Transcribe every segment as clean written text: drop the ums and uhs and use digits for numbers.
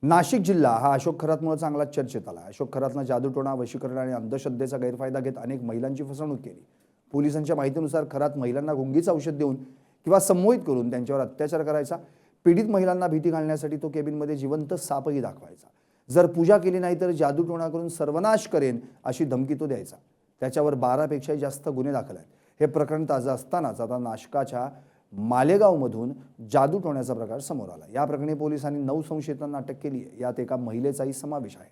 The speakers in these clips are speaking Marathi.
नाशिक जिल्हा हा अशोक खरातमुळे चांगला चर्चेत आला। अशोक खरातनं जादूटोणा, वशीकरण आणि अंधश्रद्धेचा गैरफायदा घेत अनेक महिलांची फसवणूक केली। पोलिसांच्या माहितीनुसार खरात महिलांना गुंगीचं औषध देऊन किंवा संमोहित करून त्यांच्यावर अत्याचार करायचा। पीडित महिलांना भीती घालण्यासाठी तो केबिनमध्ये जिवंत सापही दाखवायचा। जर पूजा केली नाही तर जादूटोणा करून सर्वनाश करेन अशी धमकी तो द्यायचा। त्याच्यावर 12 पेक्षाही जास्त गुन्हे दाखल आहेत। हे प्रकरण ताजं असतानाच आता नाशिकच्या मालेगावमधून जादूटोण्याचा प्रकार समोर आला। या प्रकरणी पोलिसांनी 9 संशयितांना अटक केली आहे। यात एका महिलेचाही समावेश आहे।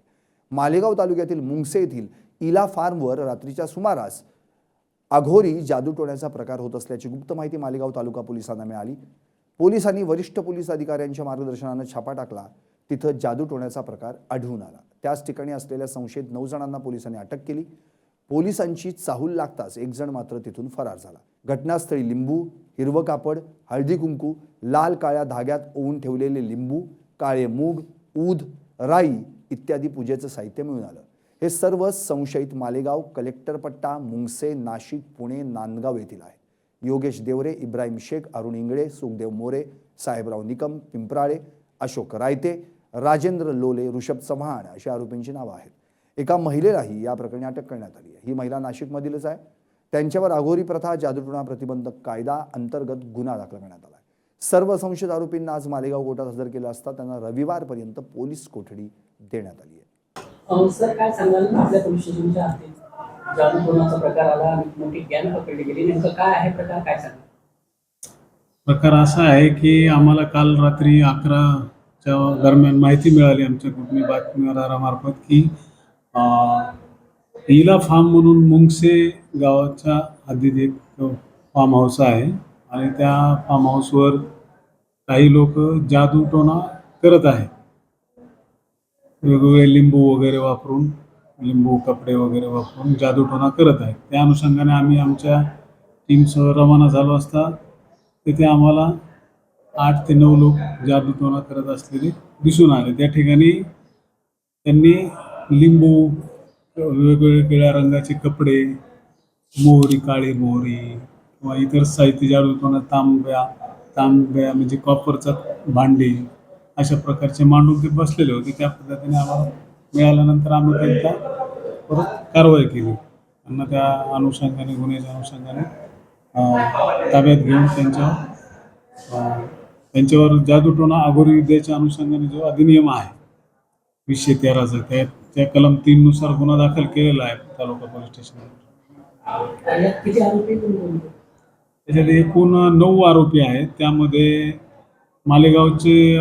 मालेगाव तालुक्यातील मुंगसे येथील इला फार्मवर रात्रीच्या सुमारास अघोरी जादूटोण्याचा प्रकार होत असल्याची गुप्त माहिती मालेगाव तालुका पोलिसांना मिळाली। पोलिसांनी वरिष्ठ पोलीस अधिकाऱ्यांच्या मार्गदर्शनाने छापा टाकला। तिथं जादूटोण्याचा प्रकार आढळून आला। त्याच ठिकाणी असलेल्या संशयित 9 जणांना पोलिसांनी अटक केली। पोलिसांची चाहूल लागताच एक जण मात्र तिथून फरार झाला। घटनास्थळी लिंबू, हिरवं कापड, हळदी कुंकू, लाल काळ्या धाग्यात ओवून ठेवलेले लिंबू, काळे मूग, ऊद, राई इत्यादी पूजेचं साहित्य मिळून आलं। हे सर्व संशयित मालेगाव, कलेक्टर पट्टा, मुंगसे, नाशिक, पुणे, नांदगाव येथील आहे। योगेश देवरे, इब्राहिम शेख, अरुण इंगळे, सुखदेव मोरे, साहेबराव निकम, पिंपराळे, अशोक रायते, राजेंद्र लोले, ऋषभ चव्हाण अशी आरोपींची नावं आहेत। एका महिलेलाही या प्रकरणी अटक करण्यात आली आहे। ही महिला नाशिकमधीलच आहे। त्यांच्यावर अघोरी प्रथा, जादूटोणा प्रतिबंधक कायदा अंतर्गत गुन्हा दाखल करण्यात आला आहे। सर्व संशयित आरोपींना आज मालेगाव कोर्टात हजर केलं असता त्यांना रविवारपर्यंत पोलीस कोठडी देण्यात आली आहे। सर काय सांगाल आपल्या पोलीस स्टेशनच्या हद्दीत जादूटोणाचा प्रकार आला आणि मोठी गॅंग पकडली गेली, नेमकं काय आहे प्रकार, काय सांगाल? प्रकार असा आहे की आम्हाला काल रात्री 11च्या दरम्यान माहिती मिळाली आमच्या कुटुंबी बातमीदारामार्फत की इला फार्म म्हणून मुंगसे गावाच्या हद्दीत एक फार्म हाऊस आहे आणि त्या फार्म हाऊसवर काही लोक जादूटोणा करत आहे। वेगवेगळे लिंबू वगैरे वापरून, लिंबू कपडे वगैरे वापरून जादूटोणा करत आहेत। त्या अनुषंगाने आम्ही आमच्या टीमसह रवाना झालो असता तिथे आम्हाला 8 ते 9 लोक जादूटोणा करत असलेले दिसून आले। त्या ठिकाणी त्यांनी लिंबू, वेगवेगळ्या रंगाचे कपडे, मोहरी, काळी मोहरी किंवा इतर साहित्य जादूटोणा, तांब्या म्हणजे कॉपरचा भांडी अशा प्रकारचे मांडून ते बसलेले होते। त्या पद्धतीने आम्हाला मिळाल्यानंतर आम्ही त्यांच्या परत कारवाई केली। त्यांना त्या अनुषंगाने, गुन्ह्याच्या अनुषंगाने ताब्यात घेऊन त्यांच्यावर जादूटोणा अघोरी विद्येच्या अनुषंगाने जो अधिनियम आहे 213चा त्या कलम 3 नुसार गुन्हा दाखल केलेला आहे तालुका पोलीस स्टेशनवर। किती आरोपी? त्याच्यात एकूण 9 आरोपी आहेत। त्यामध्ये मालेगावचे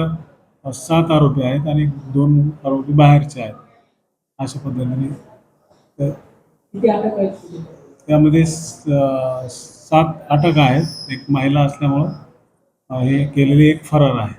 7 आरोपी आहेत आणि 2 आरोपी बाहेरचे आहेत। अशा पद्धतीने त्यामध्ये 7 अटक आहेत। एक महिला असल्यामुळं हे केलेले एक फरार आहे।